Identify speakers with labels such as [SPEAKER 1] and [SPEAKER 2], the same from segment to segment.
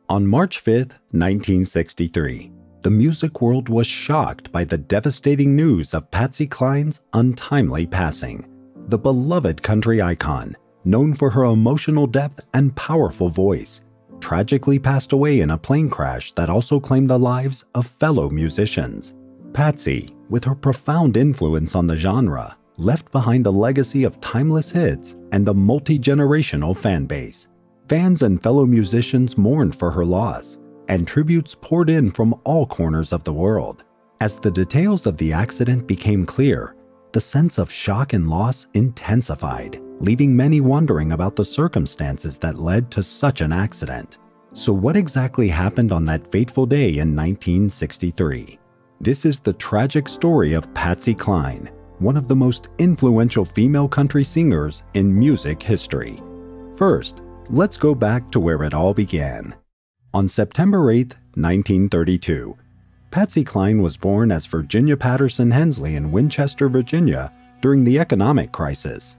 [SPEAKER 1] On March 5, 1963, the music world was shocked by the devastating news of Patsy Cline's untimely passing. The beloved country icon, known for her emotional depth and powerful voice, tragically passed away in a plane crash that also claimed the lives of fellow musicians. Patsy, with her profound influence on the genre, left behind a legacy of timeless hits and a multi-generational fan base. Fans and fellow musicians mourned for her loss, and tributes poured in from all corners of the world. As the details of the accident became clear, the sense of shock and loss intensified, leaving many wondering about the circumstances that led to such an accident. So what exactly happened on that fateful day in 1963? This is the tragic story of Patsy Cline, one of the most influential female country singers in music history. First, let's go back to where it all began. On September 8, 1932, Patsy Cline was born as Virginia Patterson Hensley in Winchester, Virginia, during the economic crisis.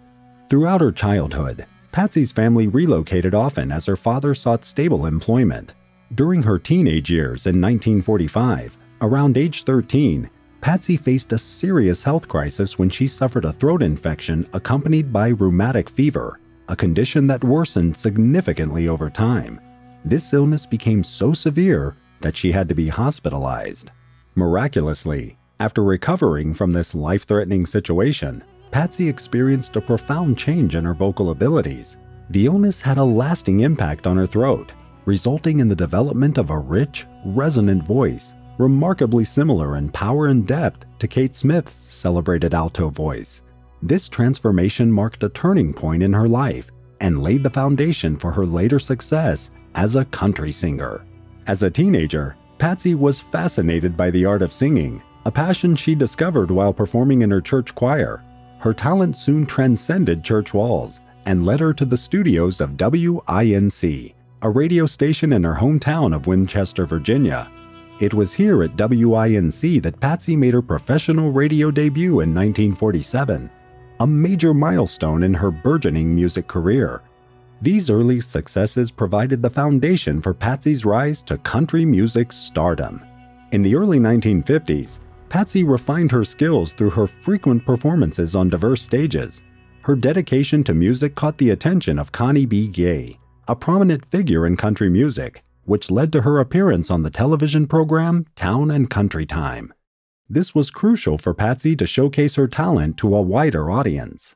[SPEAKER 1] Throughout her childhood, Patsy's family relocated often as her father sought stable employment. During her teenage years in 1945, around age 13, Patsy faced a serious health crisis when she suffered a throat infection accompanied by rheumatic fever, a condition that worsened significantly over time. This illness became so severe that she had to be hospitalized. Miraculously, after recovering from this life-threatening situation, Patsy experienced a profound change in her vocal abilities. The illness had a lasting impact on her throat, resulting in the development of a rich, resonant voice, remarkably similar in power and depth to Kate Smith's celebrated alto voice. This transformation marked a turning point in her life and laid the foundation for her later success as a country singer. As a teenager, Patsy was fascinated by the art of singing, a passion she discovered while performing in her church choir. Her talent soon transcended church walls and led her to the studios of WINC, a radio station in her hometown of Winchester, Virginia. It was here at WINC that Patsy made her professional radio debut in 1947, a major milestone in her burgeoning music career. These early successes provided the foundation for Patsy's rise to country music stardom. In the early 1950s, Patsy refined her skills through her frequent performances on diverse stages. Her dedication to music caught the attention of Connie B. Gay, a prominent figure in country music, which led to her appearance on the television program Town and Country Time. This was crucial for Patsy to showcase her talent to a wider audience.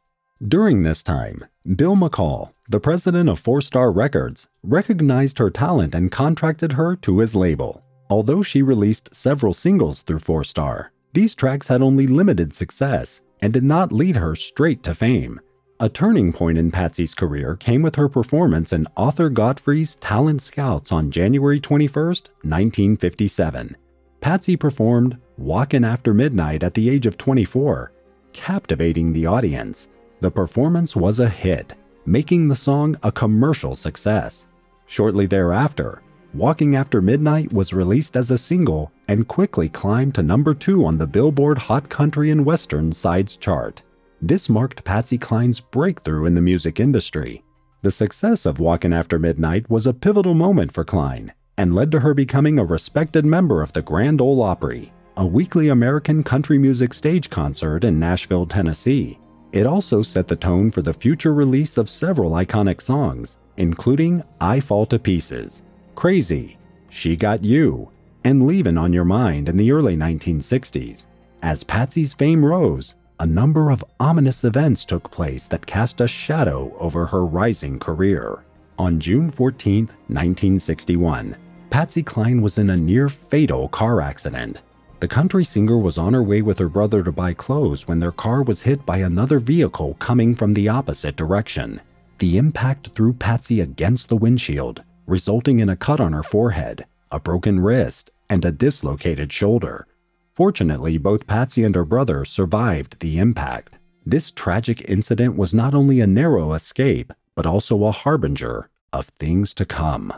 [SPEAKER 1] During this time, Bill McCall, the president of 4-Star Records, recognized her talent and contracted her to his label. Although she released several singles through 4-Star, these tracks had only limited success and did not lead her straight to fame. A turning point in Patsy's career came with her performance in Arthur Godfrey's Talent Scouts on January 21, 1957. Patsy performed Walkin' After Midnight at the age of 24, captivating the audience. The performance was a hit, making the song a commercial success. Shortly thereafter, Walking After Midnight was released as a single and quickly climbed to number 2 on the Billboard Hot Country and Western Sides chart. This marked Patsy Cline's breakthrough in the music industry. The success of Walkin' After Midnight was a pivotal moment for Cline and led to her becoming a respected member of the Grand Ole Opry, a weekly American country music stage concert in Nashville, Tennessee. It also set the tone for the future release of several iconic songs, including I Fall to Pieces, Crazy, She Got You, and Leavin' on Your Mind in the early 1960s. As Patsy's fame rose, a number of ominous events took place that cast a shadow over her rising career. On June 14, 1961, Patsy Cline was in a near-fatal car accident. The country singer was on her way with her brother to buy clothes when their car was hit by another vehicle coming from the opposite direction. The impact threw Patsy against the windshield, resulting in a cut on her forehead, a broken wrist, and a dislocated shoulder. Fortunately, both Patsy and her brother survived the impact. This tragic incident was not only a narrow escape, but also a harbinger of things to come.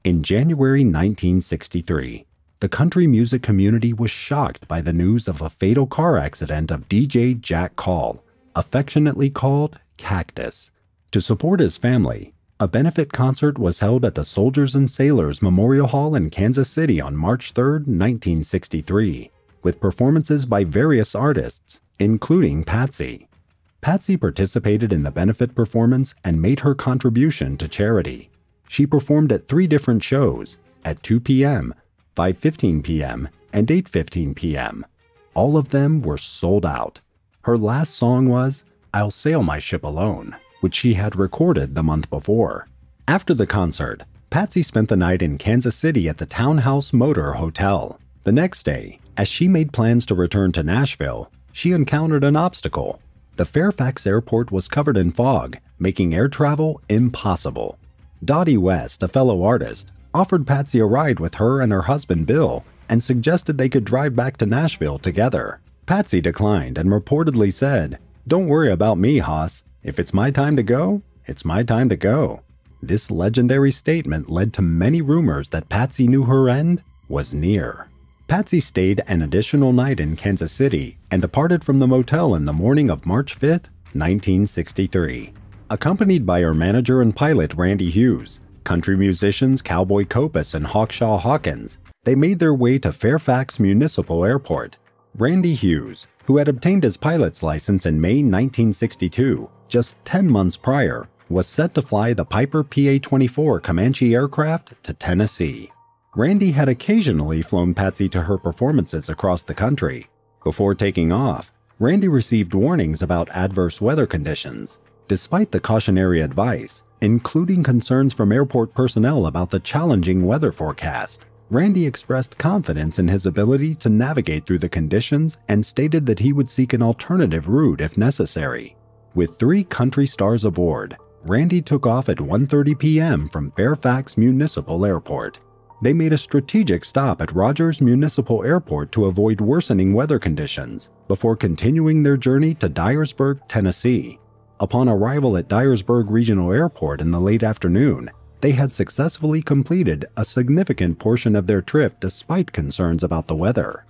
[SPEAKER 1] In January 1963, the country music community was shocked by the news of a fatal car accident of DJ Jack Call, affectionately called Cactus. To support his family, A benefit concert was held at the Soldiers and Sailors Memorial Hall in Kansas City on March 3, 1963, with performances by various artists, including Patsy. Patsy participated in the benefit performance and made her contribution to charity. She performed at 3 different shows, at 2 p.m., 5:15 p.m., and 8:15 p.m. All of them were sold out. Her last song was "I'll Sail My Ship Alone," which she had recorded the month before. After the concert, Patsy spent the night in Kansas City at the Townhouse Motor Hotel. The next day, as she made plans to return to Nashville, she encountered an obstacle. The Fairfax airport was covered in fog, making air travel impossible. Dottie West, a fellow artist, offered Patsy a ride with her and her husband Bill and suggested they could drive back to Nashville together. Patsy declined and reportedly said, "Don't worry about me, Hoss. If it's my time to go, it's my time to go." This legendary statement led to many rumors that Patsy knew her end was near. Patsy stayed an additional night in Kansas City and departed from the motel in the morning of March 5, 1963. Accompanied by her manager and pilot Randy Hughes, country musicians Cowboy Copas and Hawkshaw Hawkins, they made their way to Fairfax Municipal Airport. Randy Hughes, who had obtained his pilot's license in May 1962, just 10 months prior, was set to fly the Piper PA-24 Comanche aircraft to Tennessee. Randy had occasionally flown Patsy to her performances across the country. Before taking off, Randy received warnings about adverse weather conditions. Despite the cautionary advice, including concerns from airport personnel about the challenging weather forecast, Randy expressed confidence in his ability to navigate through the conditions and stated that he would seek an alternative route if necessary. With 3 country stars aboard, Randy took off at 1:30 p.m. from Fairfax Municipal Airport. They made a strategic stop at Rogers Municipal Airport to avoid worsening weather conditions before continuing their journey to Dyersburg, Tennessee. Upon arrival at Dyersburg Regional Airport in the late afternoon, they had successfully completed a significant portion of their trip despite concerns about the weather.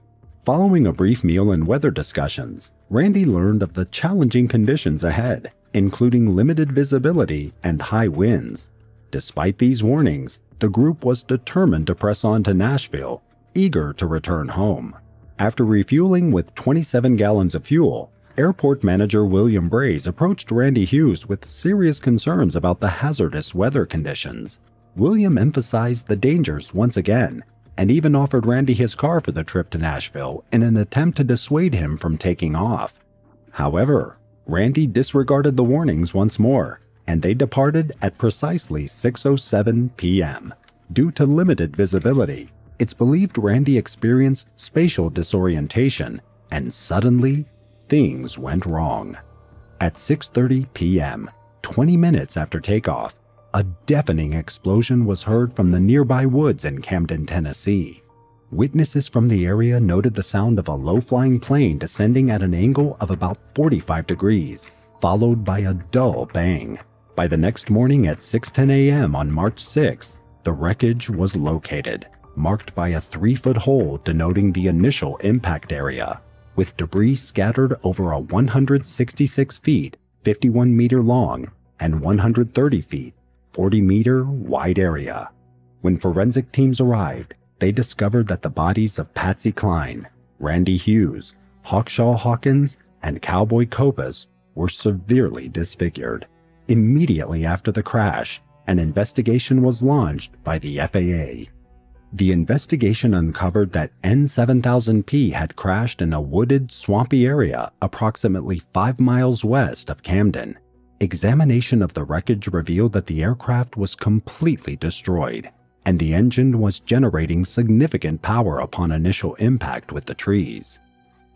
[SPEAKER 1] Following a brief meal and weather discussions, Randy learned of the challenging conditions ahead, including limited visibility and high winds. Despite these warnings, the group was determined to press on to Nashville, eager to return home. After refueling with 27 gallons of fuel, airport manager William Braze approached Randy Hughes with serious concerns about the hazardous weather conditions. William emphasized the dangers once again, and even offered Randy his car for the trip to Nashville in an attempt to dissuade him from taking off. However, Randy disregarded the warnings once more, and they departed at precisely 6:07 p.m. Due to limited visibility, it's believed Randy experienced spatial disorientation, and suddenly, things went wrong. At 6:30 p.m., 20 minutes after takeoff, a deafening explosion was heard from the nearby woods in Camden, Tennessee. Witnesses from the area noted the sound of a low-flying plane descending at an angle of about 45 degrees, followed by a dull bang. By the next morning at 6:10 a.m. on March 6th, the wreckage was located, marked by a 3-foot hole denoting the initial impact area, with debris scattered over a 166 feet, 51 meter long, and 130 feet, 40 meter wide area. When forensic teams arrived, they discovered that the bodies of Patsy Cline, Randy Hughes, Hawkshaw Hawkins, and Cowboy Copas were severely disfigured. Immediately after the crash, an investigation was launched by the FAA. The investigation uncovered that N7000P had crashed in a wooded, swampy area approximately 5 miles west of Camden. Examination of the wreckage revealed that the aircraft was completely destroyed, and the engine was generating significant power upon initial impact with the trees.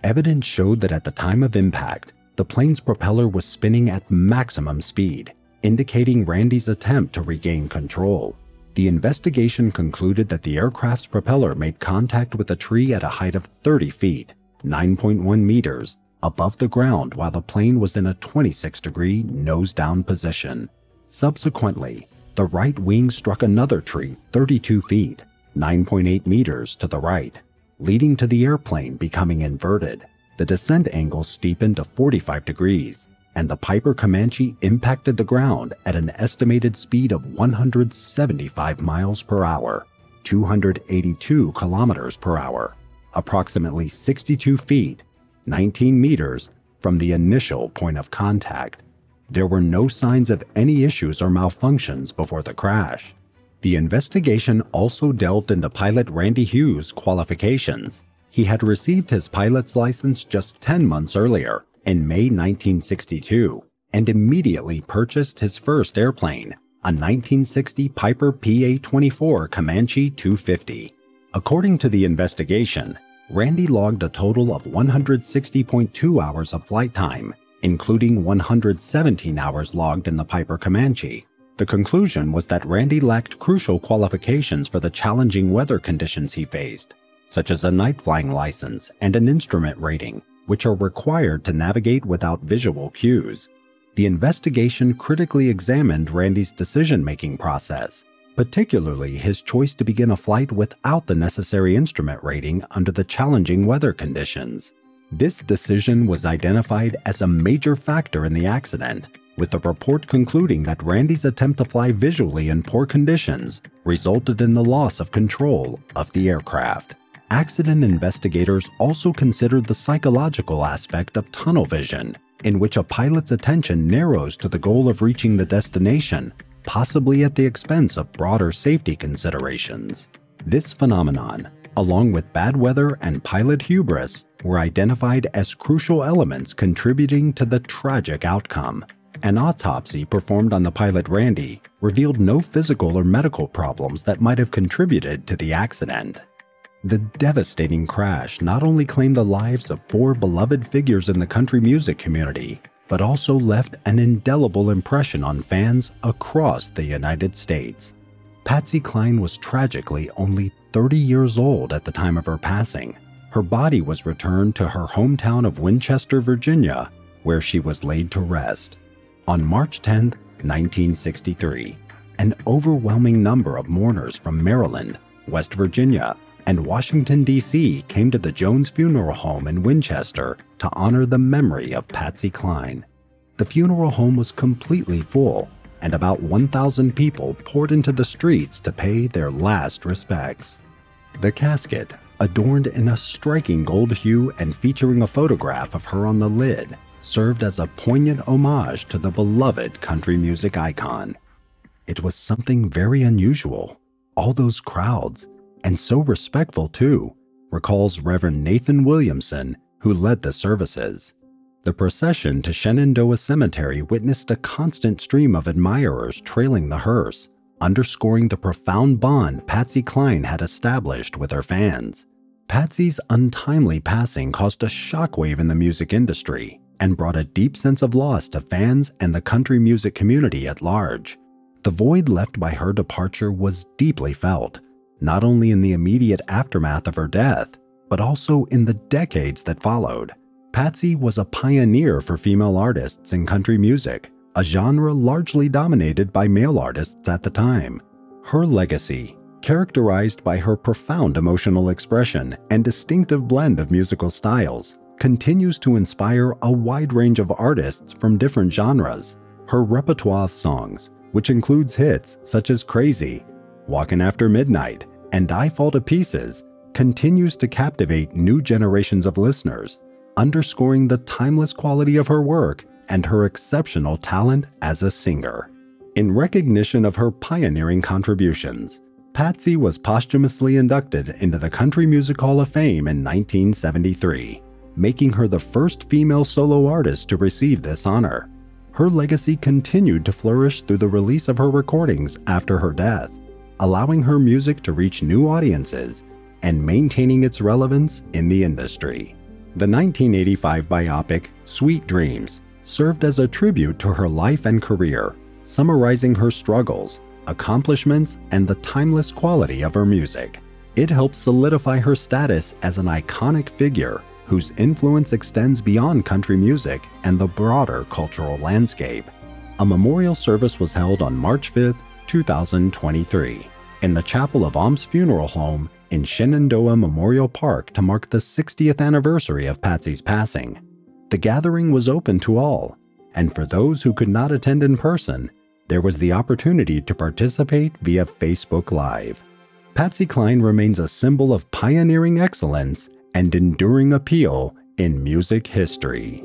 [SPEAKER 1] Evidence showed that at the time of impact, the plane's propeller was spinning at maximum speed, indicating Randy's attempt to regain control. The investigation concluded that the aircraft's propeller made contact with a tree at a height of 30 feet, 9.1 meters, above the ground while the plane was in a 26-degree nose-down position. Subsequently, the right wing struck another tree 32 feet, 9.8 meters to the right, leading to the airplane becoming inverted. The descent angle steepened to 45 degrees, and the Piper Comanche impacted the ground at an estimated speed of 175 miles per hour, 282 kilometers per hour, approximately 62 feet, 19 meters from the initial point of contact. There were no signs of any issues or malfunctions before the crash. The investigation also delved into pilot Randy Hughes' qualifications. He had received his pilot's license just 10 months earlier, in May 1962, and immediately purchased his first airplane, a 1960 Piper PA-24 Comanche 250. According to the investigation, Randy logged a total of 160.2 hours of flight time, including 117 hours logged in the Piper Comanche. The conclusion was that Randy lacked crucial qualifications for the challenging weather conditions he faced, such as a night flying license and an instrument rating, which are required to navigate without visual cues. The investigation critically examined Randy's decision-making process, particularly his choice to begin a flight without the necessary instrument rating under the challenging weather conditions. This decision was identified as a major factor in the accident, with the report concluding that Randy's attempt to fly visually in poor conditions resulted in the loss of control of the aircraft. Accident investigators also considered the psychological aspect of tunnel vision, in which a pilot's attention narrows to the goal of reaching the destination, possibly at the expense of broader safety considerations. This phenomenon, along with bad weather and pilot hubris, were identified as crucial elements contributing to the tragic outcome. An autopsy performed on the pilot Randy revealed no physical or medical problems that might have contributed to the accident. The devastating crash not only claimed the lives of 4 beloved figures in the country music community, but also left an indelible impression on fans across the United States. Patsy Cline was tragically only 30 years old at the time of her passing. Her body was returned to her hometown of Winchester, Virginia, where she was laid to rest. On March 10, 1963, an overwhelming number of mourners from Maryland, West Virginia, and Washington, D.C. came to the Jones Funeral Home in Winchester to honor the memory of Patsy Cline. The funeral home was completely full, and about 1,000 people poured into the streets to pay their last respects. The casket, adorned in a striking gold hue and featuring a photograph of her on the lid, served as a poignant homage to the beloved country music icon. It was something very unusual. All those crowds, and so respectful too, recalls Reverend Nathan Williamson, who led the services. The procession to Shenandoah Cemetery witnessed a constant stream of admirers trailing the hearse, underscoring the profound bond Patsy Cline had established with her fans. Patsy's untimely passing caused a shockwave in the music industry and brought a deep sense of loss to fans and the country music community at large. The void left by her departure was deeply felt, not only in the immediate aftermath of her death, but also in the decades that followed. Patsy was a pioneer for female artists in country music, a genre largely dominated by male artists at the time. Her legacy, characterized by her profound emotional expression and distinctive blend of musical styles, continues to inspire a wide range of artists from different genres. Her repertoire of songs, which includes hits such as Crazy, Walkin' After Midnight, and I Fall to Pieces, continues to captivate new generations of listeners, underscoring the timeless quality of her work and her exceptional talent as a singer. In recognition of her pioneering contributions, Patsy was posthumously inducted into the Country Music Hall of Fame in 1973, making her the first female solo artist to receive this honor. Her legacy continued to flourish through the release of her recordings after her death, allowing her music to reach new audiences and maintaining its relevance in the industry. The 1985 biopic Sweet Dreams served as a tribute to her life and career, summarizing her struggles, accomplishments, and the timeless quality of her music. It helped solidify her status as an iconic figure whose influence extends beyond country music and the broader cultural landscape. A memorial service was held on March 5, 2023, in the chapel of Alms Funeral Home in Shenandoah Memorial Park to mark the 60th anniversary of Patsy's passing. The gathering was open to all, And for those who could not attend in person, there was the opportunity to participate via Facebook Live. Patsy Cline remains a symbol of pioneering excellence and enduring appeal in music history.